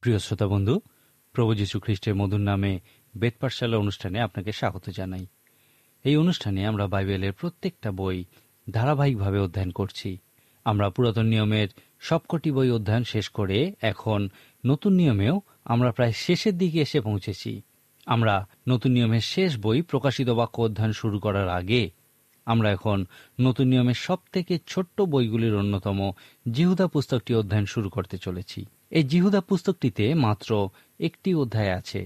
প্রিয় শ্রোতা বন্ধু, প্রভু যীশু খ্রিস্টের মধুর নামে বেদ পাঠশালা অনুষ্ঠানে আপনাকে স্বাগত জানাই। এই অনুষ্ঠানে আমরা বাইবেলের প্রত্যেকটা বই ধারাবাহিকভাবে অধ্যয়ন করছি। আমরা পুরাতন নিয়মের সবকটি বই অধ্যয়ন শেষ করে এখন নতুন নিয়মেও আমরা প্রায় শেষের দিকে এসে পৌঁছেছি। আমরা নতুন নিয়মের শেষ বই প্রকাশিত বাক্য অধ্যয়ন শুরু করার আগে আমরা এখন নতুন নিয়মের সবথেকে ছোট্ট বইগুলির অন্যতম জিহুদা পুস্তকটি অধ্যয়ন শুরু করতে চলেছি। এই জিহুদা পুস্তকটিতে মাত্র একটি অধ্যায় আছে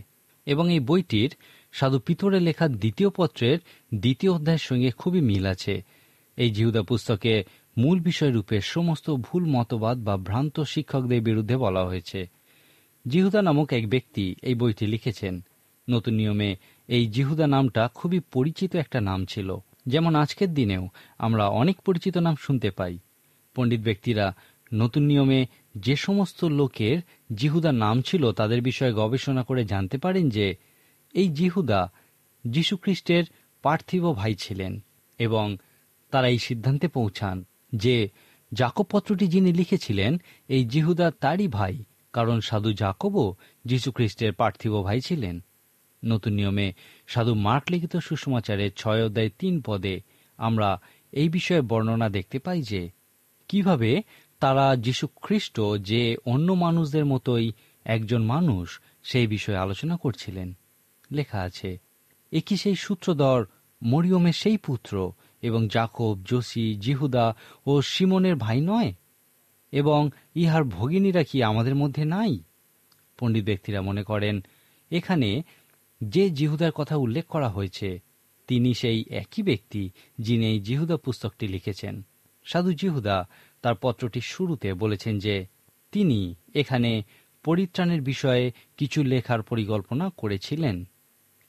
এবং এই বইটির সাধু পিতরের লেখা দ্বিতীয় পত্রের দ্বিতীয় অধ্যায়ের সঙ্গে খুবই মিল আছে। এই জিহুদা পুস্তকে মূল বিষয়রূপে সমস্ত ভুল মতবাদ বা ভ্রান্ত শিক্ষকদের বিরুদ্ধে বলা হয়েছে। জিহুদা নামক এক ব্যক্তি এই বইটি লিখেছেন। নতুন নিয়মে এই জিহুদা নামটা খুবই পরিচিত একটা নাম ছিল। যেমন আজকের দিনেও আমরা অনেক পরিচিত নাম শুনতে পাই। পণ্ডিত ব্যক্তিরা নতুন নিয়মে যে সমস্ত লোকের জিহুদা নাম ছিল তাদের বিষয়ে গবেষণা করে জানতে পারেন যে এই জিহুদা যীশুখ্রিস্টের পার্থিব ভাই ছিলেন, এবং তারা এই সিদ্ধান্তে পৌঁছান যে যাকব পত্রটি যিনি লিখেছিলেন এই জিহুদা তারই ভাই, কারণ সাধু যাকবও যীশুখ্রিস্টের পার্থিব ভাই ছিলেন। নতুন নিয়মে সাধু মার্ক লিখিত সুসমাচারের 6 অধ্যায় 3 পদে আমরা এই বিষয়ে বর্ণনা দেখতে পাই যে কিভাবে তারা যীশুখ্রিস্ট যে অন্য মানুষদের মতোই একজন মানুষ সেই বিষয়ে আলোচনা করছিলেন। লেখা আছে, এ কি সেই সূত্রধর মরিয়মের সেই পুত্র এবং যাকব, যোসি, জিহুদা ও সিমনের ভাই নয়? এবং ইহার ভগিনীরা কি আমাদের মধ্যে নাই? পণ্ডিত ব্যক্তিরা মনে করেন এখানে যে জিহুদার কথা উল্লেখ করা হয়েছে তিনি সেই একই ব্যক্তি যিনি এই জিহুদা পুস্তকটি লিখেছেন। সাধু জিহুদা তার পত্রটির শুরুতে বলেছেন যে তিনি এখানে পরিত্রাণের বিষয়ে কিছু লেখার পরিকল্পনা করেছিলেন,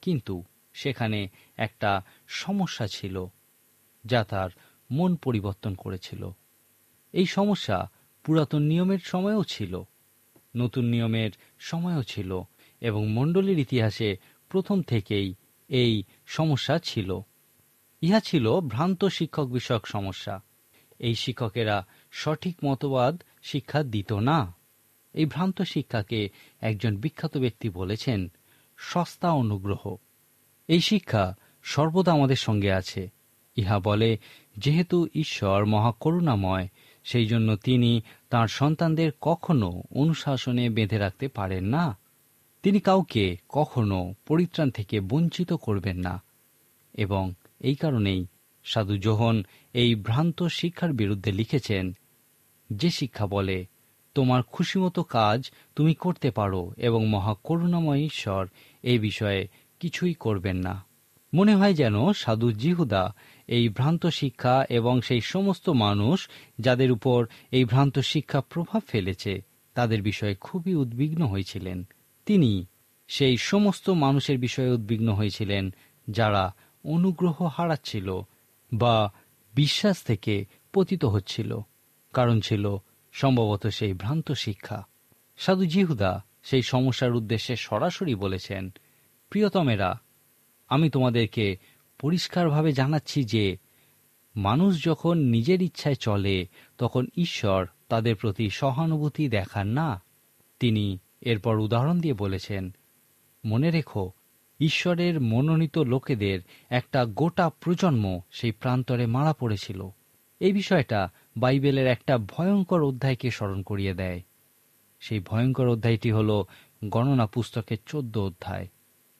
কিন্তু সেখানে একটা সমস্যা ছিল যা তার মন পরিবর্তন করেছিল। এই সমস্যা পুরাতন নিয়মের সময়েও ছিল, নতুন নিয়মের সময়ও ছিল, এবং মণ্ডলীর ইতিহাসে প্রথম থেকেই এই সমস্যা ছিল। ইহা ছিল ভ্রান্ত শিক্ষক বিষয়ক সমস্যা। এই শিক্ষকেরা সঠিক মতবাদ শিক্ষা দিত না। এই ভ্রান্ত শিক্ষাকে একজন বিখ্যাত ব্যক্তি বলেছেন সস্তা অনুগ্রহ। এই শিক্ষা সর্বদা আমাদের সঙ্গে আছে। ইহা বলে যেহেতু ঈশ্বর মহাকরুণাময়, সেই জন্য তিনি তাঁর সন্তানদের কখনো অনুশাসনে বেঁধে রাখতে পারেন না। তিনি কাউকে কখনো পরিত্রাণ থেকে বঞ্চিত করবেন না, এবং এই কারণেই সাধু যোহন এই ভ্রান্ত শিক্ষার বিরুদ্ধে লিখেছেন, যে শিক্ষা বলে তোমার খুশিমতো কাজ তুমি করতে পারো এবং মহাকরুণাময় ঈশ্বর এই বিষয়ে কিছুই করবেন না। মনে হয় যেন সাধু জিহুদা এই ভ্রান্ত শিক্ষা এবং সেই সমস্ত মানুষ যাদের উপর এই ভ্রান্ত শিক্ষা প্রভাব ফেলেছে তাদের বিষয়ে খুবই উদ্বিগ্ন হয়েছিলেন। তিনি সেই সমস্ত মানুষের বিষয়ে উদ্বিগ্ন হয়েছিলেন যারা অনুগ্রহ হারাচ্ছিল বা বিশ্বাস থেকে পতিত হচ্ছিল। কারণ ছিল সম্ভবত সেই ভ্রান্ত শিক্ষা। সাধু জিহুদা সেই সমস্যার উদ্দেশ্যে সরাসরি বলেছেন, প্রিয়তমেরা, আমি তোমাদেরকে পরিষ্কারভাবে জানাচ্ছি যে মানুষ যখন নিজের ইচ্ছায় চলে তখন ঈশ্বর তাদের প্রতি সহানুভূতি দেখান না। তিনি এরপর উদাহরণ দিয়ে বলেছেন, মনে রেখো, ঈশ্বরের মনোনীত লোকেদের একটা গোটা প্রজন্ম সেই প্রান্তরে মারা পড়েছিল। এই বিষয়টা বাইবেলের একটা ভয়ঙ্কর অধ্যায়কে স্মরণ করিয়ে দেয়। সেই ভয়ঙ্কর অধ্যায়টি হল গণনা পুস্তকের 14 অধ্যায়,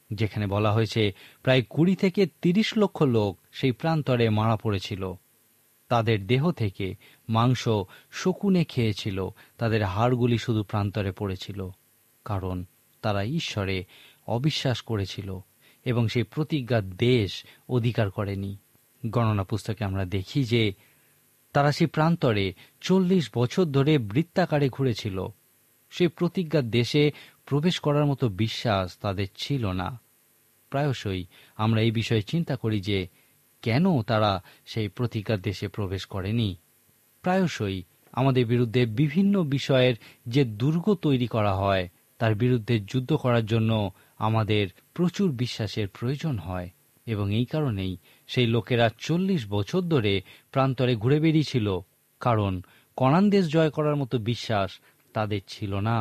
যেখানে বলা হয়েছে প্রায় 20 থেকে 30 লক্ষ লোক সেই প্রান্তরে মারা পড়েছিল। তাদের দেহ থেকে মাংস শকুনে খেয়েছিল, তাদের হাড়গুলি শুধু প্রান্তরে পড়েছিল, কারণ তারা ঈশ্বরে অবিশ্বাস করেছিল এবং সেই প্রতিজ্ঞার দেশ অধিকার করেনি। গণনা পুস্তকে আমরা দেখি যে তারা সেই প্রান্তরে 40 বছর ধরে বৃত্তাকারে ঘুরেছিল। সেই প্রতিজ্ঞার দেশে প্রবেশ করার মতো বিশ্বাস তাদের ছিল না। প্রায়শই আমরা এই বিষয়ে চিন্তা করি যে কেন তারা সেই প্রতিজ্ঞার দেশে প্রবেশ করেনি। প্রায়শই আমাদের বিরুদ্ধে বিভিন্ন বিষয়ের যে দুর্গ তৈরি করা হয় তার বিরুদ্ধে যুদ্ধ করার জন্য আমাদের প্রচুর বিশ্বাসের প্রয়োজন হয়, এবং এই কারণেই সেই লোকেরা 40 বছর ধরে প্রান্তরে ঘুরে বেরিয়েছিল, কারণ কনান দেশ জয় করার মতো বিশ্বাস তাদের ছিল না।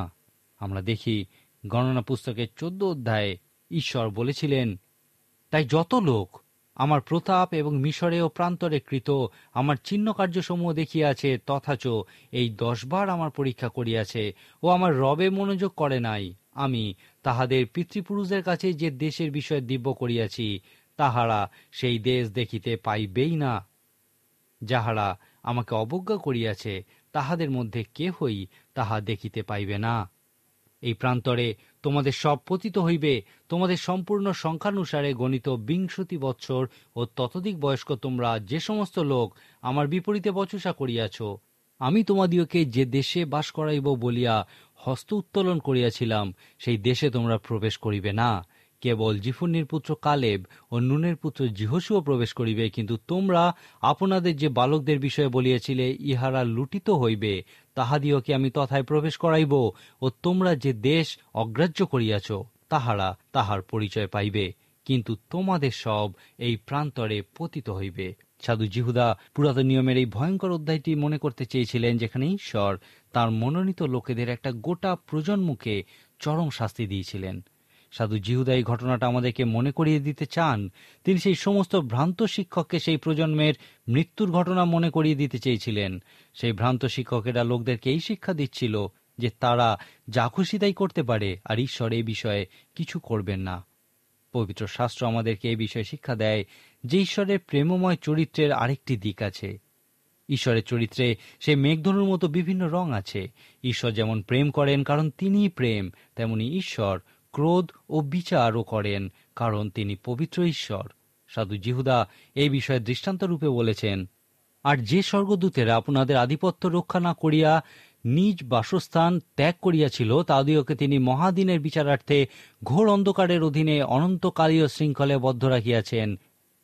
আমরা দেখি গণনা পুস্তকের 14 অধ্যায়ে ঈশ্বর বলেছিলেন, তাই যত লোক আমার প্রতাপ এবং মিশরে ও প্রান্তরে কৃত আমার চিহ্ন কার্যসমূহ দেখিয়াছে, তথাচ এই 10 বার আমার পরীক্ষা করিয়াছে ও আমার রবে মনোযোগ করে নাই, আমি তাহাদের পিতৃপুরুষদের কাছে যে দেশের বিষয়ে দিব্য করিয়াছি, তাহারা সেই দেশ দেখিতে পাইবেই না। যাহারা আমাকে অবজ্ঞা করিয়াছে, তাহাদের মধ্যে কেহই তাহা দেখিতে পাইবে না। এই প্রান্তরে তোমাদের সব পতিত হইবে। তোমাদের সম্পূর্ণ সংখ্যানুসারে গণিত 20 বৎসর ও ততোধিক বয়স্ক তোমরা যে সমস্ত লোক আমার বিপরীতে বচসা করিয়াছ, আমি তোমাদিওকে যে দেশে বাস করাইব বলিয়া হস্ত উত্তোলন করিয়াছিলাম, সেই দেশে তোমরা প্রবেশ করিবে না। কেবল জিফুন্নির পুত্র কালেব ও নুনের পুত্র যিহোশূও প্রবেশ করিবে। কিন্তু তোমরা আপনাদের যে বালকদের বিষয়ে বলিয়াছিলে, ইহারা লুটিত হইবে, তাহাদিওকে আমি তথায় প্রবেশ করাইব, ও তোমরা যে দেশ অগ্রাহ্য করিয়াছ, তাহারা তাহার পরিচয় পাইবে। কিন্তু তোমাদের সব এই প্রান্তরে পতিত হইবে। সাধু জিহুদা পুরাতন নিয়মের এই ভয়ঙ্কর অধ্যায়টি মনে করতে চেয়েছিলেন, যেখানে ঈশ্বর তাঁর মনোনীত লোকেদের একটা গোটা প্রজন্মকে চরম শাস্তি দিয়েছিলেন। সাধু জিহুদা এই ঘটনাটা আমাদেরকে মনে করিয়ে দিতে চান। তিনি সেই সমস্ত ভ্রান্ত শিক্ষককে সেই প্রজন্মের মৃত্যুর ঘটনা মনে করিয়ে দিতে চেয়েছিলেন। সেই ভ্রান্ত শিক্ষকেরা লোকদেরকে এই শিক্ষা দিচ্ছিল যে তারা যা খুশি তাই করতে পারে, আর ঈশ্বর এই বিষয়ে কিছু করবেন না। পবিত্র শাস্ত্র আমাদেরকে এই বিষয়ে শিক্ষা দেয় যে ঈশ্বরের প্রেমময় চরিত্রের আরেকটি দিক আছে। ঈশ্বরের চরিত্রে সেই মেঘধনুর মতো বিভিন্ন রং আছে। ঈশ্বর যেমন প্রেম করেন কারণ তিনিই প্রেম, তেমনি ঈশ্বর ক্রোধ ও বিচারও করেন কারণ তিনি পবিত্র ঈশ্বর। সাধু জিহুদা এই বিষয়ে দৃষ্টান্ত রূপে বলেছেন, আর যে স্বর্গদূতেরা আপনাদের আধিপত্য রক্ষা না করিয়া নিজ বাসস্থান ত্যাগ করিয়াছিল, তাদিওকে তিনি মহাদিনের বিচারার্থে ঘোর অন্ধকারের অধীনে অনন্তকালীয় শৃঙ্খলে বদ্ধ রাখিয়াছেন।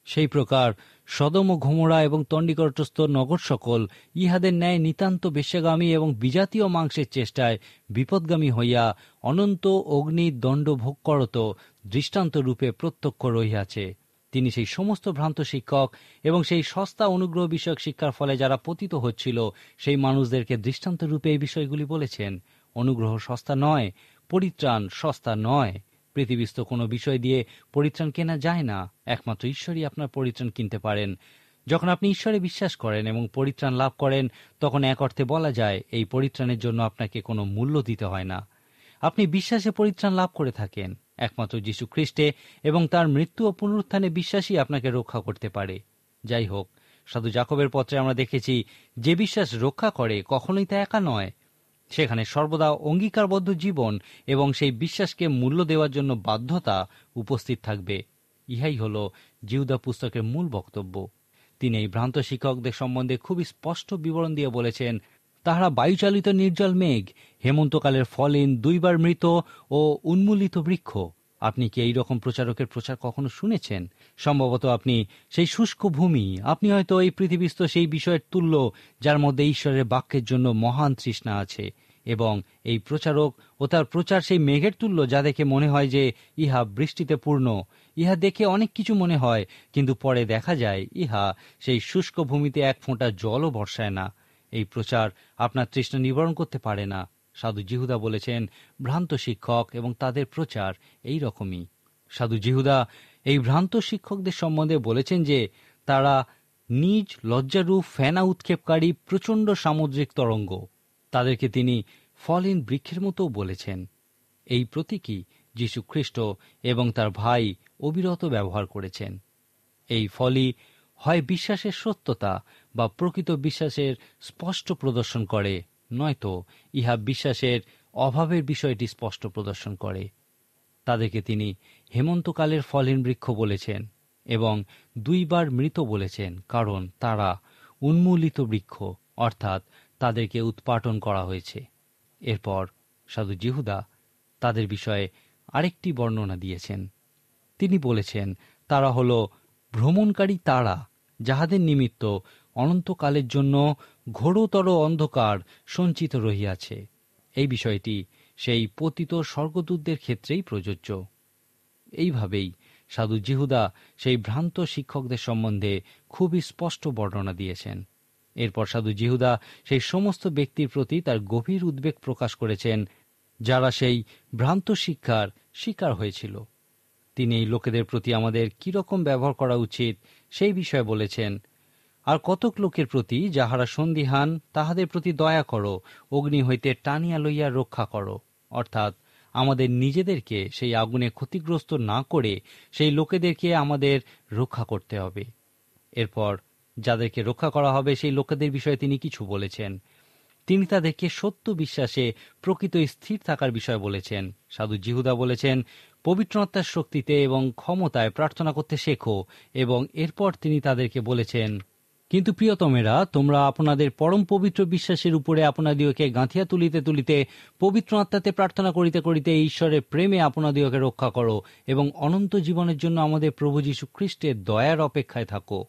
সেই প্রকার সদম ও গমোরা এবং তণ্ডিকটস্থ নগর সকল ইহাদের ন্যায় নিতান্ত বেশ্যাগামী এবং বিজাতীয় মাংসের চেষ্টায় বিপদগামী হইয়া অনন্ত অগ্নির দণ্ড ভোগ করত দৃষ্টান্ত রূপে প্রত্যক্ষ রহিয়াছে। তিনি সেই সমস্ত ভ্রান্ত শিক্ষক এবং সেই সস্তা অনুগ্রহ বিষয়ক শিক্ষার ফলে যারা পতিত হচ্ছিল, সেই মানুষদেরকে দৃষ্টান্ত রূপে এই বিষয়গুলি বলেছেন। অনুগ্রহ সস্তা নয়, পরিত্রাণ সস্তা নয়। পৃথিবীস্থ কোনো বিষয় দিয়ে পরিত্রাণ কেনা যায় না। একমাত্র ঈশ্বরই আপনার পরিত্রাণ কিনতে পারেন। যখন আপনি ঈশ্বরে বিশ্বাস করেন এবং পরিত্রাণ লাভ করেন, তখন এক অর্থে বলা যায় এই পরিত্রাণের জন্য আপনাকে কোনো মূল্য দিতে হয় না। আপনি বিশ্বাসে পরিত্রাণ লাভ করে থাকেন। একমাত্র যীশু খ্রিস্টে এবং তার মৃত্যু ও পুনরুত্থানে বিশ্বাসই আপনাকে রক্ষা করতে পারে। যাই হোক, সাধু জাকবের পত্রে আমরা দেখেছি যে বিশ্বাস রক্ষা করে কখনোই তা একা নয়। সেখানে সর্বদা অঙ্গীকারবদ্ধ জীবন এবং সেই বিশ্বাসকে মূল্য দেওয়ার জন্য বাধ্যতা উপস্থিত থাকবে। ইহাই হল জিহুদা পুস্তকের মূল বক্তব্য। তিনি এই ভ্রান্ত শিক্ষকদের সম্বন্ধে খুবই স্পষ্ট বিবরণ দিয়ে বলেছেন, তাহারা বায়ুচালিত নির্জল মেঘ, হেমন্তকালের ফলিন, 2 বার মৃত ও উন্মূলিত বৃক্ষ। আপনি কি এই রকম প্রচারকের প্রচার কখনো শুনেছেন? সম্ভবত আপনি সেই শুষ্ক ভূমি, আপনি হয়তো এই পৃথিবীস্থ সেই বিষয়ের তুল্য যার মধ্যে ঈশ্বরের বাক্যের জন্য মহান তৃষ্ণা আছে, এবং এই প্রচারক ও তার প্রচার সেই মেঘের তুল্য যা দেখে মনে হয় যে ইহা বৃষ্টিতে পূর্ণ। ইহা দেখে অনেক কিছু মনে হয়, কিন্তু পরে দেখা যায় ইহা সেই শুষ্ক ভূমিতে এক ফোঁটা জলও বর্ষায় না। এই প্রচার আপনার তৃষ্ণা নিবারণ করতে পারে না। সাধু জিহুদা বলেছেন, ভ্রান্ত শিক্ষক এবং তাদের প্রচার এই রকমই। সাধু জিহুদা এই ভ্রান্ত শিক্ষকদের সম্বন্ধে বলেছেন যে তারা নিজ লজ্জারূপ ফেনা উৎক্ষেপকারী প্রচণ্ড সামুদ্রিক তরঙ্গ। তাদেরকে তিনি ফলিন বৃক্ষের মতোও বলেছেন। এই প্রতীকী যীশু খ্রিস্ট এবং তার ভাই অবিরত ব্যবহার করেছেন। এই ফলই হয় বিশ্বাসের সত্যতা বা প্রকৃত বিশ্বাসের স্পষ্ট প্রদর্শন করে, নয়তো ইহা বিশ্বাসের অভাবের বিষয়টি স্পষ্ট প্রদর্শন করে। তাদেরকে তিনি হেমন্তকালের ফলিন বৃক্ষ বলেছেন এবং 2 বার মৃত বলেছেন, কারণ তারা উন্মূলিত বৃক্ষ, অর্থাৎ তাদেরকে উৎপাটন করা হয়েছে। এরপর সাধু জিহুদা তাদের বিষয়ে আরেকটি বর্ণনা দিয়েছেন। তিনি বলেছেন, তারা হল ভ্রমণকারী তারা, যাহাদের নিমিত্ত অনন্তকালের জন্য ঘোরতর অন্ধকার সঞ্চিত রহিয়াছে। এই বিষয়টি সেই পতিত স্বর্গদূতদের ক্ষেত্রেই প্রযোজ্য। এইভাবেই সাধু জিহুদা সেই ভ্রান্ত শিক্ষকদের সম্বন্ধে খুবই স্পষ্ট বর্ণনা দিয়েছেন। এরপর সাধু জিহুদা সেই সমস্ত ব্যক্তির প্রতি তার গভীর উদ্বেগ প্রকাশ করেছেন যারা সেই ভ্রান্ত শিক্ষার শিকার হয়েছিল। তিনি এই লোকেদের প্রতি আমাদের কিরকম ব্যবহার করা উচিত সেই বিষয়ে বলেছেন। আর কতক লোকের প্রতি যাহারা সন্দিহান, তাহাদের প্রতি দয়া করো, অগ্নি হইতে টানিয়া লইয়া রক্ষা করো। অর্থাৎ আমাদের নিজেদেরকে সেই আগুনে ক্ষতিগ্রস্ত না করে সেই লোকেদেরকে আমাদের রক্ষা করতে হবে। এরপর যাদেরকে রক্ষা করা হবে সেই লোকেদের বিষয়ে তিনি কিছু বলেছেন। তিনি তাদেরকে সত্য বিশ্বাসে প্রকৃত স্থির থাকার বিষয় বলেছেন। সাধু জিহুদা বলেছেন, পবিত্র আত্মার শক্তিতে এবং ক্ষমতায় প্রার্থনা করতে শেখো। এবং এরপর তিনি তাদেরকে বলেছেন, কিন্তু প্রিয়তমেরা, তোমরা আপনাদের পরম পবিত্র বিশ্বাসের উপরে আপনাদিওকে গাঁথিয়া তুলিতে তুলিতে পবিত্র আত্মাতে প্রার্থনা করিতে করিতে ঈশ্বরের প্রেমে আপনাদিওকে রক্ষা করো এবং অনন্ত জীবনের জন্য আমাদের প্রভু যীশু খ্রিস্টের দয়ার অপেক্ষায় থাকো।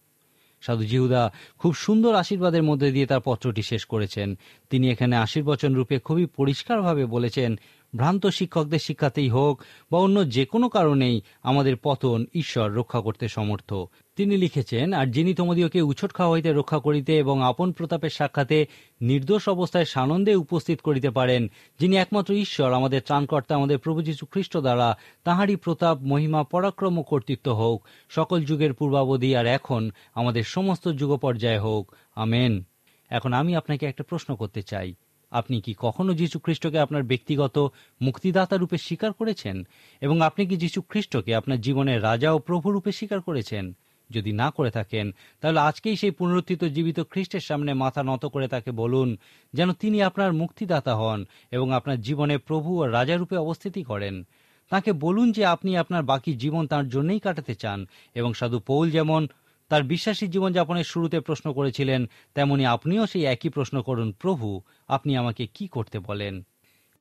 সাধু জিহুদা খুব সুন্দর আশীর্বাদের মধ্যে দিয়ে তার পত্রটি শেষ করেছেন। তিনি এখানে আশীর্বচন রূপে খুবই পরিষ্কারভাবে বলেছেন, ভ্রান্ত শিক্ষকদের শিক্ষাতেই হোক বা অন্য যে কোনো কারণেই আমাদের পতন ঈশ্বর রক্ষা করতে সমর্থ। তিনি লিখেছেন, আর যিনি তোমাদিওকে উছট খাওয়া হইতে রক্ষা করিতে এবং আপন প্রতাপের সাক্ষাতে নির্দোষ অবস্থায় সানন্দে উপস্থিত করিতে পারেন, যিনি একমাত্র ঈশ্বর আমাদের ত্রাণকর্তা আমাদের প্রভু যীশু খ্রিস্ট দ্বারা তাঁহারই প্রতাপ, মহিমা, পরাক্রম ও কর্তৃত্ব হোক সকল যুগের পূর্বাবধি আর এখন আমাদের সমস্ত যুগ পর্যায়ে হোক, আমেন। এখন আমি আপনাকে একটা প্রশ্ন করতে চাই, আপনি কি কখনো যীশু খ্রিস্টকে আপনার ব্যক্তিগত মুক্তিদাতা রূপে স্বীকার করেছেন? এবং আপনি কি যীশু খ্রিস্টকে আপনার জীবনের রাজা ও প্রভু রূপে স্বীকার করেছেন? যদি না করে থাকেন, তাহলে আজকেই সেই পুনরুত্থিত জীবিত খ্রিস্টের সামনে মাথা নত করে তাকে বলুন যেন তিনি আপনার মুক্তিদাতা হন এবং আপনার জীবনে প্রভু ও রাজা রূপে অবস্থিতি করেন। তাকে বলুন যে আপনি আপনার বাকি জীবন তাঁর জন্যই কাটাতে চান। এবং সাধু পৌল যেমন তার বিশ্বাসী জীবনযাপনের শুরুতে প্রশ্ন করেছিলেন, তেমনি আপনিও সেই একই প্রশ্ন করুন, প্রভু, আপনি আমাকে কি করতে বলেন?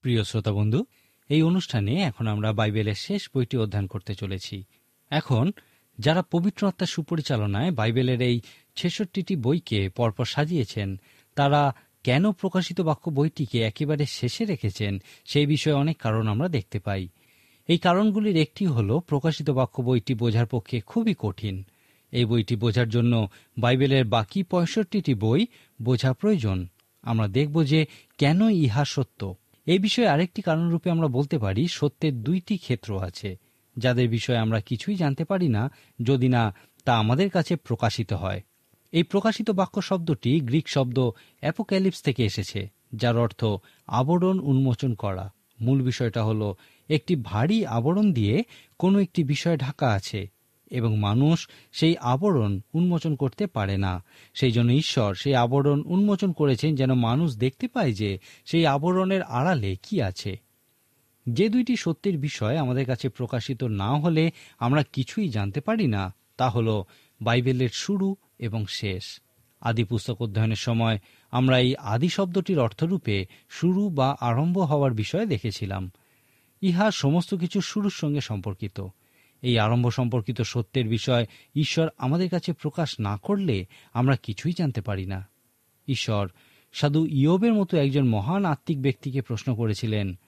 প্রিয় শ্রোতা বন্ধু, এই অনুষ্ঠানে এখন আমরা বাইবেলের শেষ বইটি অধ্যয়ন করতে চলেছি। এখন যারা পবিত্র আত্মার সুপরিচালনায় বাইবেলের এই ৬৬টি বইকে পরপর সাজিয়েছেন, তারা কেন প্রকাশিত বাক্য বইটিকে একেবারে শেষে রেখেছেন সেই বিষয়ে অনেক কারণ আমরা দেখতে পাই। এই কারণগুলির একটি হল, প্রকাশিত বাক্য বইটি বোঝার পক্ষে খুবই কঠিন। এই বইটি বোঝার জন্য বাইবেলের বাকি ৬৫টি বই বোঝা প্রয়োজন। আমরা দেখব যে কেন ইহা সত্য। এই বিষয়ে আরেকটি কারণরূপে আমরা বলতে পারি, সত্যের দুইটি ক্ষেত্র আছে যাদের বিষয়ে আমরা কিছুই জানতে পারি না যদি না তা আমাদের কাছে প্রকাশিত হয়। এই প্রকাশিত বাক্য শব্দটি গ্রিক শব্দ অ্যাপোক্যালিপস থেকে এসেছে, যার অর্থ আবরণ উন্মোচন করা। মূল বিষয়টা হলো একটি ভারী আবরণ দিয়ে কোনো একটি বিষয় ঢাকা আছে এবং মানুষ সেই আবরণ উন্মোচন করতে পারে না। সেই জন্য ঈশ্বর সেই আবরণ উন্মোচন করেছেন যেন মানুষ দেখতে পায় যে সেই আবরণের আড়ালে কি আছে। যে দুইটি সত্যের বিষয় আমাদের কাছে প্রকাশিত না হলে আমরা কিছুই জানতে পারি না, তা হল বাইবেলের শুরু এবং শেষ। আদি পুস্তক অধ্যয়নের সময় আমরা এই আদি শব্দটির অর্থরূপে শুরু বা আরম্ভ হওয়ার বিষয়ে দেখেছিলাম। ইহা সমস্ত কিছু শুরুর সঙ্গে সম্পর্কিত। এই আরম্ভ সম্পর্কিত সত্যের বিষয় ঈশ্বর আমাদের কাছে প্রকাশ না করলে আমরা কিছুই জানতে পারি না। ঈশ্বর সাধু ইয়োবের মতো একজন মহান আত্মিক ব্যক্তিকে প্রশ্ন করেছিলেন,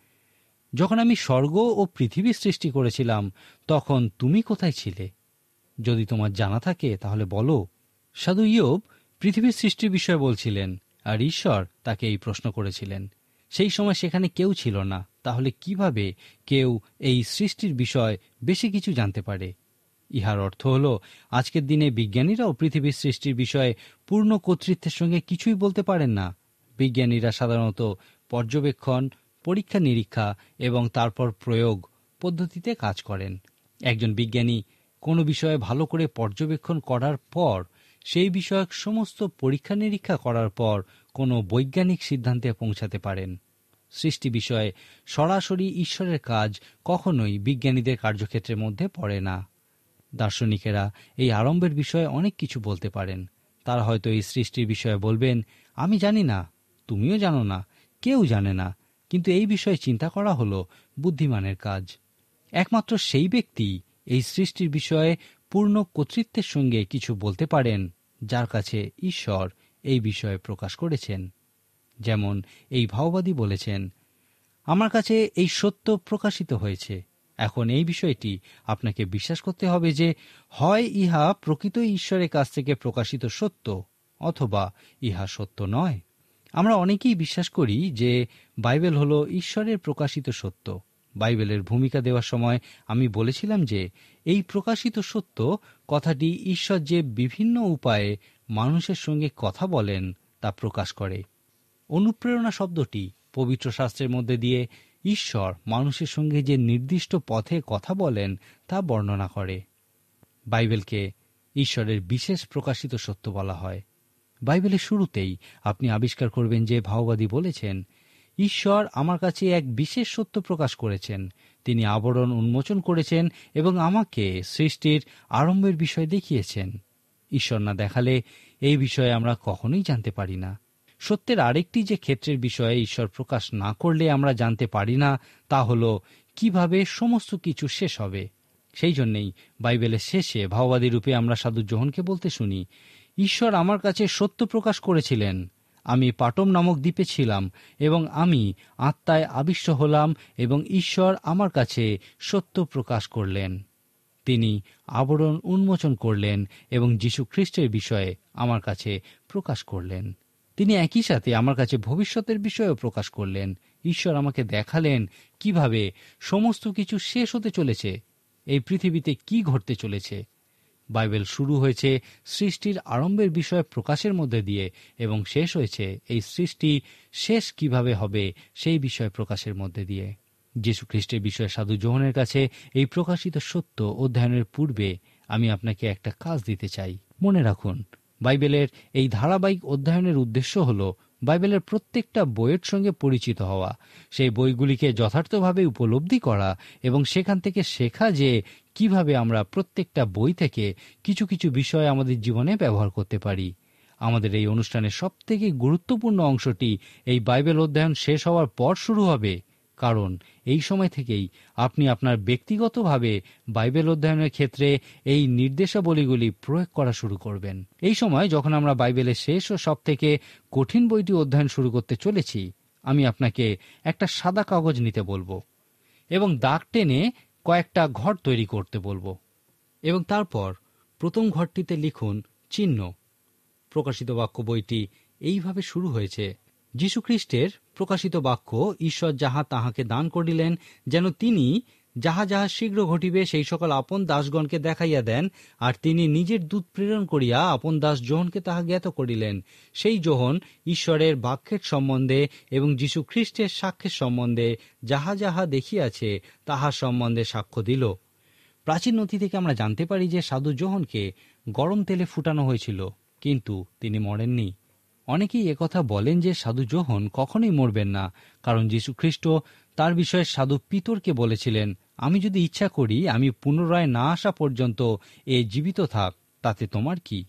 যখন আমি স্বর্গ ও পৃথিবী সৃষ্টি করেছিলাম তখন তুমি কোথায় ছিলে? যদি তোমার জানা থাকে তাহলে বলো। সাধু ইয়োব পৃথিবীর সৃষ্টির বিষয়ে বলছিলেন, আর ঈশ্বর তাকে এই প্রশ্ন করেছিলেন। সেই সময় সেখানে কেউ ছিল না, তাহলে কিভাবে কেউ এই সৃষ্টির বিষয় বেশি কিছু জানতে পারে? ইহার অর্থ হল, আজকের দিনে বিজ্ঞানীরাও পৃথিবীর সৃষ্টির বিষয়ে পূর্ণ কর্তৃত্বের সঙ্গে কিছুই বলতে পারেন না। বিজ্ঞানীরা সাধারণত পর্যবেক্ষণ, পরীক্ষা নিরীক্ষা এবং তারপর প্রয়োগ পদ্ধতিতে কাজ করেন। একজন বিজ্ঞানী কোনো বিষয়ে ভালো করে পর্যবেক্ষণ করার পর, সেই বিষয়ক সমস্ত পরীক্ষা নিরীক্ষা করার পর কোনো বৈজ্ঞানিক সিদ্ধান্তে পৌঁছাতে পারেন। সৃষ্টি বিষয়ে সরাসরি ঈশ্বরের কাজ কখনোই বিজ্ঞানীদের কার্যক্ষেত্রের মধ্যে পড়ে না। দার্শনিকেরা এই আরম্ভের বিষয়ে অনেক কিছু বলতে পারেন। তারা হয়তো এই সৃষ্টির বিষয়ে বলবেন, আমি জানি না, তুমিও জানো না, কেউ জানে না। কিন্তু এই বিষয়ে চিন্তা করা হলো বুদ্ধিমানের কাজ। একমাত্র সেই ব্যক্তি এই সৃষ্টির বিষয়ে পূর্ণ কর্তৃত্বের সঙ্গে কিছু বলতে পারেন যার কাছে ঈশ্বর এই বিষয়ে প্রকাশ করেছেন। যেমন এই ভাওবাদী বলেছেন, আমার কাছে এই সত্য প্রকাশিত হয়েছে। এখন এই বিষয়টি আপনাকে বিশ্বাস করতে হবে যে হয় ইহা প্রকৃত ঈশ্বরের কাছ থেকে প্রকাশিত সত্য, অথবা ইহা সত্য নয়। আমরা অনেকেই বিশ্বাস করি যে বাইবেল হলো ঈশ্বরের প্রকাশিত সত্য। বাইবেলের ভূমিকা দেওয়ার সময় আমি বলেছিলাম যে এই প্রকাশিত সত্য কথাটি ঈশ্বর যে বিভিন্ন উপায়ে মানুষের সঙ্গে কথা বলেন তা প্রকাশ করে। অনুপ্রেরণা শব্দটি পবিত্র শাস্ত্রের মধ্যে দিয়ে ঈশ্বর মানুষের সঙ্গে যে নির্দিষ্ট পথে কথা বলেন তা বর্ণনা করে। বাইবেলকে ঈশ্বরের বিশেষ প্রকাশিত সত্য বলা হয়। বাইবেলের শুরুতেই আপনি আবিষ্কার করবেন যে ভাওবাদী বলেছেন, ঈশ্বর আমার কাছে এক বিশেষ সত্য প্রকাশ করেছেন, তিনি আবরণ উন্মোচন করেছেন এবং আমাকে সৃষ্টির আরম্ভের বিষয় দেখিয়েছেন। ঈশ্বর না দেখালে এই বিষয়ে আমরা কখনোই জানতে পারি না। সত্যের আরেকটি যে ক্ষেত্রের বিষয়ে ঈশ্বর প্রকাশ না করলে আমরা জানতে পারি না, তা হল কিভাবে সমস্ত কিছু শেষ হবে। সেই জন্যেই বাইবেলের শেষে ভাওবাদী রূপে আমরা সাধু যোহনকে বলতে শুনি, ঈশ্বর আমার কাছে সত্য প্রকাশ করেছিলেন। আমি পাটম নামক দ্বীপে ছিলাম এবং আমি আত্মায় আবিষ্ট হলাম এবং ঈশ্বর আমার কাছে সত্য প্রকাশ করলেন। তিনি আবরণ উন্মোচন করলেন এবং যীশু খ্রিস্টের বিষয়ে আমার কাছে প্রকাশ করলেন। তিনি একই সাথে আমার কাছে ভবিষ্যতের বিষয়েও প্রকাশ করলেন। ঈশ্বর আমাকে দেখালেন কিভাবে সমস্ত কিছু শেষ হতে চলেছে, এই পৃথিবীতে কি ঘটতে চলেছে। বাইবেল শুরু হয়েছে সৃষ্টির আরম্ভের বিষয়ে প্রকাশের মধ্যে দিয়ে এবং শেষ হয়েছে এই সৃষ্টি শেষ কিভাবে হবে সেই বিষয় প্রকাশের মধ্যে দিয়ে। যীশু খ্রিস্টের বিষয়ে সাধু যোহনের কাছে এই প্রকাশিত সত্য অধ্যয়নের পূর্বে আমি আপনাকে একটা কাজ দিতে চাই। মনে রাখুন, বাইবেলের এই ধারাবাহিক অধ্যয়নের উদ্দেশ্য হল বাইবেলের প্রত্যেকটা বইয়ের সঙ্গে পরিচিত হওয়া, সেই বইগুলিকে যথার্থভাবে উপলব্ধি করা এবং সেখান থেকে শেখা যে কিভাবে আমরা প্রত্যেকটা বই থেকে কিছু কিছু বিষয় আমাদের জীবনে ব্যবহার করতে পারি। আমাদের এই অনুষ্ঠানের সবথেকে গুরুত্বপূর্ণ অংশটি এই বাইবেল অধ্যয়ন শেষ হওয়ার পর শুরু হবে, কারণ এই সময় থেকেই আপনি আপনার ব্যক্তিগতভাবে বাইবেল অধ্যয়নের ক্ষেত্রে এই নির্দেশাবলীগুলি প্রয়োগ করা শুরু করবেন। এই সময় যখন আমরা বাইবেলের শেষ ও সব থেকে কঠিন বইটি অধ্যয়ন শুরু করতে চলেছি, আমি আপনাকে একটা সাদা কাগজ নিতে বলবো এবং দাগ টেনে কয়েকটা ঘর তৈরি করতে বলবো এবং তারপর প্রথম ঘরটিতে লিখুন চিহ্ন। প্রকাশিত বাক্য বইটি এইভাবে শুরু হয়েছে, যীশুখ্রিস্টের প্রকাশিত বাক্য ঈশ্বর যাহা তাহাকে দান করিলেন, যেন তিনি যাহা যাহা শীঘ্র ঘটিবে সেই সকল আপন দাসগণকে দেখাইয়া দেন, আর তিনি নিজের দূত প্রেরণ করিয়া আপন দাস যোহনকে তাহা জ্ঞাত করিলেন। সেই যোহন ঈশ্বরের বাক্যের সম্বন্ধে এবং যীশু খ্রিস্টের সাক্ষ্যের সম্বন্ধে যাহা যাহা দেখিয়াছে তাহার সম্বন্ধে সাক্ষ্য দিল। প্রাচীন নথি থেকে আমরা জানতে পারি যে সাধু যোহনকে গরম তেলে ফুটানো হয়েছিল, কিন্তু তিনি মরেননি। অনেকেই একথা বলেন যে সাধু যোহন কখনোই মরবেন না, কারণ যীশু খ্রিস্ট তার বিষয়ে সাধু পিতরকে বলেছিলেন, আমি যদি ইচ্ছা করি আমি পুনরায় না আসা পর্যন্ত এ জীবিত থাক, তাতে তোমার কি।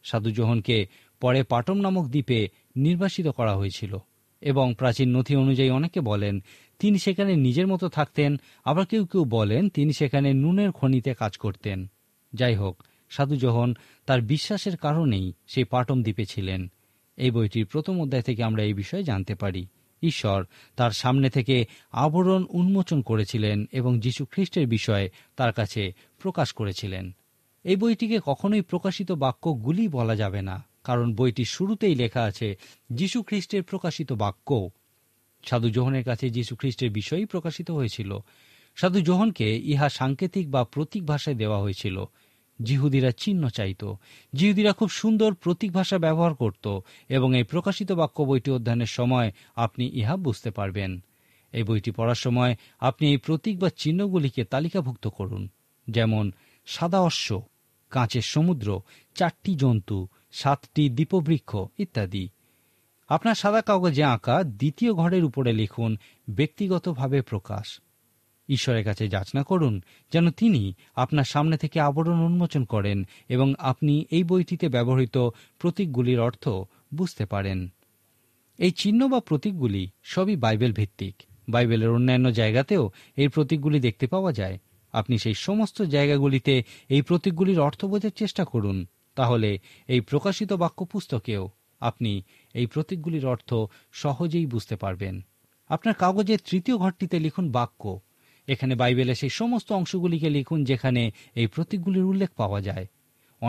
সাধু যোহনকে পরে পাটম নামক দ্বীপে নির্বাসিত করা হয়েছিল এবং প্রাচীন নথি অনুযায়ী অনেকে বলেন তিনি সেখানে নিজের মতো থাকতেন, আবার কেউ কেউ বলেন তিনি সেখানে নুনের খনিতে কাজ করতেন। যাই হোক, সাধু যোহন তার বিশ্বাসের কারণেই সেই পাটম দ্বীপে ছিলেন। এই বইটির প্রথম অধ্যায় থেকে আমরা এই বিষয়ে জানতে পারি ঈশ্বর তার সামনে থেকে আবরণ উন্মোচন করেছিলেন এবং যীশু খ্রিস্টের বিষয়ে তার কাছে প্রকাশ করেছিলেন। এই বইটিকে কখনোই প্রকাশিত বাক্যগুলি বলা যাবে না, কারণ বইটির শুরুতেই লেখা আছে যীশু খ্রিস্টের প্রকাশিত বাক্য। সাধু যোহনের কাছে যীশু খ্রিস্টের বিষয়ই প্রকাশিত হয়েছিল। সাধু যোহনকে ইহা সাংকেতিক বা প্রতীক ভাষায় দেওয়া হয়েছিল। জিহুদিরা চিহ্ন চাইত। জিহুদিরা খুব সুন্দর প্রতীক ভাষা ব্যবহার করত এবং এই প্রকাশিত বাক্য বইটি অধ্যয়নের সময় আপনি ইহা বুঝতে পারবেন। এই বইটি পড়ার সময় আপনি এই প্রতীক বা চিহ্নগুলিকে তালিকাভুক্ত করুন, যেমন সাদা অশ্ব, কাঁচের সমুদ্র, 4টি জন্তু, 7টি দ্বীপবৃক্ষ ইত্যাদি। আপনার সাদা কাগজে আঁকা দ্বিতীয় ঘরের উপরে লিখুন ব্যক্তিগতভাবে প্রকাশ। ঈশ্বরের কাছে যাচনা করুন যেন তিনি আপনার সামনে থেকে আবরণ উন্মোচন করেন এবং আপনি এই বইটিতে ব্যবহৃত প্রতীকগুলির অর্থ বুঝতে পারেন। এই চিহ্ন বা প্রতীকগুলি সবই বাইবেল ভিত্তিক। বাইবেলের অন্যান্য জায়গাতেও এই প্রতীকগুলি দেখতে পাওয়া যায়। আপনি সেই সমস্ত জায়গাগুলিতে এই প্রতীকগুলির অর্থ বোঝার চেষ্টা করুন, তাহলে এই প্রকাশিত বাক্য পুস্তকেও আপনি এই প্রতীকগুলির অর্থ সহজেই বুঝতে পারবেন। আপনার কাগজের তৃতীয় ঘরটিতে লিখুন বাক্য। এখানে বাইবেলের সেই সমস্ত অংশগুলিকে লিখুন যেখানে এই প্রতীকগুলির উল্লেখ পাওয়া যায়।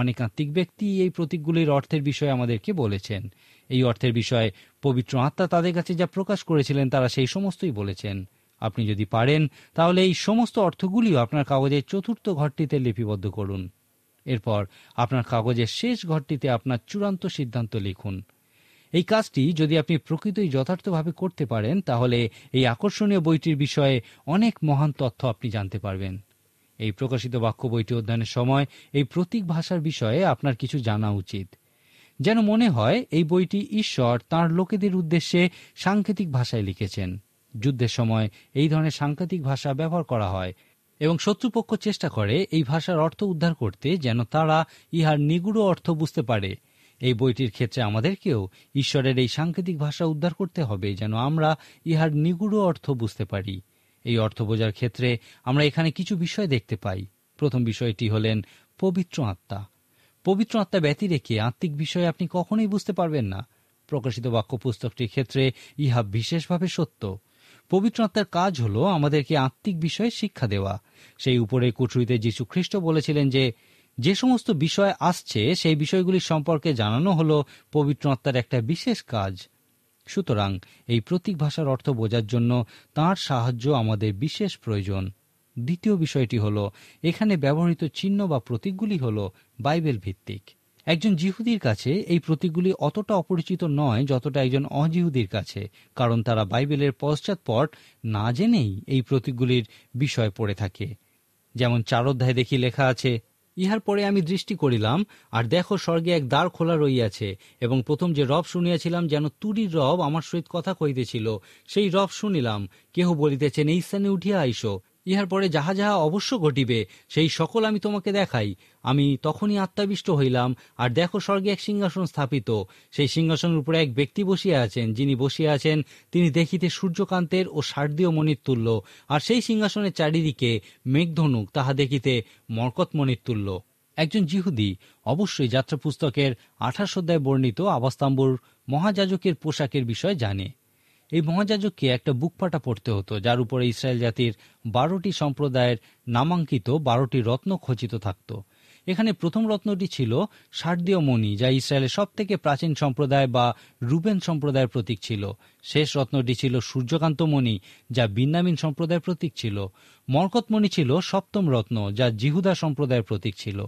অনেক আত্মিক ব্যক্তি এই প্রতীকগুলির অর্থের বিষয়ে আমাদেরকে বলেছেন। এই অর্থের বিষয়ে পবিত্র আত্মা তাদের কাছে যা প্রকাশ করেছিলেন তারা সেই সমস্তই বলেছেন। আপনি যদি পারেন তাহলে এই সমস্ত অর্থগুলিও আপনার কাগজের চতুর্থ ঘরটিতে লিপিবদ্ধ করুন। এরপর আপনার কাগজের শেষ ঘরটিতে আপনার চূড়ান্ত সিদ্ধান্ত লিখুন। এই কাজটি যদি আপনি প্রকৃতই যথার্থভাবে করতে পারেন তাহলে এই আকর্ষণীয় বইটির বিষয়ে অনেক মহান তথ্য আপনি জানতে পারবেন। এই প্রকাশিত বাক্য বইটি অধ্যয়নের সময় এই প্রতীক ভাষার বিষয়ে আপনার কিছু জানা উচিত। যেন মনে হয় এই বইটি ঈশ্বর তাঁর লোকেদের উদ্দেশ্যে সাংকেতিক ভাষায় লিখেছেন। যুদ্ধের সময় এই ধরনের সাংকেতিক ভাষা ব্যবহার করা হয় এবং শত্রুপক্ষ চেষ্টা করে এই ভাষার অর্থ উদ্ধার করতে যেন তারা ইহার নিগূঢ় অর্থ বুঝতে পারে। এই বইটির ক্ষেত্রে আমাদেরকেও ঈশ্বরের এই সাংকেতিক ভাষা উদ্ধার করতে হবে যেন আমরা ইহার নিগূঢ় অর্থ বুঝতে পারি। এই অর্থ বোঝার ক্ষেত্রে আমরা এখানে কিছু বিষয় দেখতে পাই। প্রথম বিষয়টি হলেন পবিত্র আত্মা। পবিত্র আত্মা ব্যতি রেখে আত্মিক বিষয়ে আপনি কখনোই বুঝতে পারবেন না। প্রকাশিত বাক্য পুস্তকটির ক্ষেত্রে ইহা বিশেষভাবে সত্য। পবিত্র আত্মার কাজ হল আমাদেরকে আত্মিক বিষয়ে শিক্ষা দেওয়া। সেই উপরে কুঠরিতে যীশু খ্রিস্ট বলেছিলেন যে সমস্ত বিষয় আসছে সেই বিষয়গুলি সম্পর্কে জানানো হল পবিত্র আত্মার একটা বিশেষ কাজ। সুতরাং এই প্রতীক ভাষার অর্থ বোঝার জন্য তাঁর সাহায্য আমাদের বিশেষ প্রয়োজন। দ্বিতীয় বিষয়টি হল এখানে ব্যবহৃত চিহ্ন বা প্রতীকগুলি হল বাইবেল ভিত্তিক। একজন জিহুদির কাছে এই প্রতীকগুলি অতটা অপরিচিত নয় যতটা একজন অজিহুদির কাছে, কারণ তারা বাইবেলের পশ্চাৎপট না জেনেই এই প্রতীকগুলির বিষয় পড়ে থাকে। যেমন 4 অধ্যায়ে দেখি লেখা আছে, ইহার পরে আমি দৃষ্টি করিলাম, আর দেখো স্বর্গে এক দ্বার খোলা রইয়াছে, এবং প্রথম যে রব শুনিয়াছিলাম যেন তুরির রব আমার সহিত কথা কইতেছিল, সেই রব শুনিলাম, কেহ বলিতেছেন এই স্থানে উঠিয়া আইসো, ইহার পরে যাহা যাহা অবশ্য ঘটিবে সেই সকল আমি তোমাকে দেখাই। আমি তখনই আত্মাবিষ্ট হইলাম, আর দেখো স্বর্গে এক সিংহাসন স্থাপিত, সেই সিংহাসনের উপরে এক ব্যক্তি বসিয়া আছেন। যিনি বসিয়া আছেন তিনি দেখিতে সূর্যকান্তের ও শারদীয় মণির তুল্য, আর সেই সিংহাসনের চারিদিকে মেঘধনুক, তাহা দেখিতে মরকতমণির তুল্য। একজন জিহুদি অবশ্যই যাত্রা পুস্তকের 28 অধ্যায়ে বর্ণিত আবাস্তাম্বুর মহাযাজকের পোশাকের বিষয়ে জানে। এই মহাযাজককে একটা বুকপাটা পড়তে হতো, যার উপরে ইসরায়েল জাতির 12টি সম্প্রদায়ের নামাঙ্কিত 12টি রত্ন খচিত থাকত। এখানে প্রথম রত্নটি ছিল শারদীয় মণি, যা ইসরায়েলের সব থেকে প্রাচীন সম্প্রদায় বা রুবেন সম্প্রদায়ের প্রতীক ছিল। শেষ রত্নটি ছিল সূর্যকান্ত মণি, যা বিন্যামিন সম্প্রদায়ের প্রতীক ছিল। মরকতমণি ছিল সপ্তম রত্ন, যা জিহুদা সম্প্রদায়ের প্রতীক ছিল।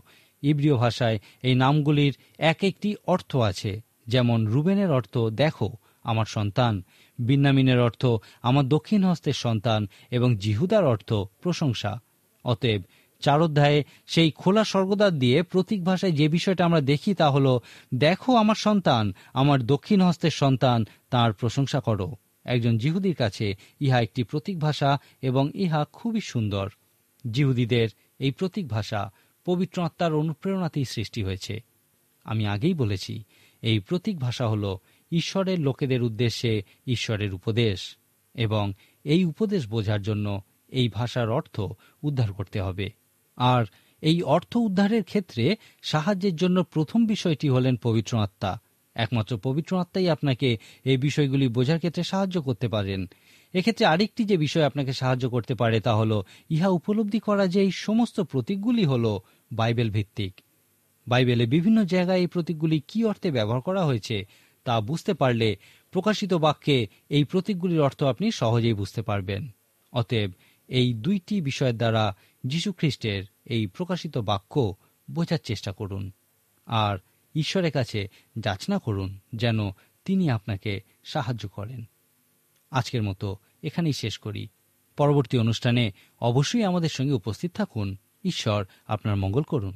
ইব্রিয় ভাষায় এই নামগুলির এক একটি অর্থ আছে, যেমন রুবেনের অর্থ দেখো আমার সন্তান, বিন্যামিনের অর্থ আমার দক্ষিণ হস্তের সন্তান, এবং জিহুদার অর্থ প্রশংসা। অতএব 4 অধ্যায়ে সেই খোলা স্বর্গদ্বার দিয়ে প্রতীক ভাষায় যে বিষয়টা আমরা দেখি তা হলো, দেখো আমার সন্তান, আমার দক্ষিণ হস্তের সন্তান, তার প্রশংসা করো। একজন জিহুদির কাছে ইহা একটি প্রতীক ভাষা এবং ইহা খুবই সুন্দর। জিহুদিদের এই প্রতীক ভাষা পবিত্র আত্মার অনুপ্রেরণাতেই সৃষ্টি হয়েছে। আমি আগেই বলেছি, এই প্রতীক ভাষা হলো ঈশ্বরের লোকেদের উদ্দেশ্যে ঈশ্বরের উপদেশ, এবং এই উপদেশ বোঝার জন্য এই ভাষার অর্থ উদ্ধার করতে হবে। আর এই অর্থ উদ্ধারের ক্ষেত্রে সাহায্যের জন্য প্রথম বিষয়টি হলেন পবিত্র আত্মা। একমাত্র পবিত্র আত্মাই আপনাকে এই বিষয়গুলি বোঝার ক্ষেত্রে সাহায্য করতে পারেন। এক্ষেত্রে আরেকটি যে বিষয় আপনাকে সাহায্য করতে পারে তা হলো ইহা উপলব্ধি করা যে এই সমস্ত প্রতীকগুলি হলো বাইবেল ভিত্তিক। বাইবেলে বিভিন্ন জায়গায় এই প্রতীকগুলি কি অর্থে ব্যবহার করা হয়েছে তা বুঝতে পারলে প্রকাশিত বাক্যে এই প্রতীকগুলির অর্থ আপনি সহজেই বুঝতে পারবেন। অতএব এই দুইটি বিষয়ের দ্বারা যীশু খ্রিস্টের এই প্রকাশিত বাক্য বোঝার চেষ্টা করুন, আর ঈশ্বরের কাছে যাচনা করুন যেন তিনি আপনাকে সাহায্য করেন। আজকের মতো এখানেই শেষ করি। পরবর্তী অনুষ্ঠানে অবশ্যই আমাদের সঙ্গে উপস্থিত থাকুন। ঈশ্বর আপনার মঙ্গল করুন।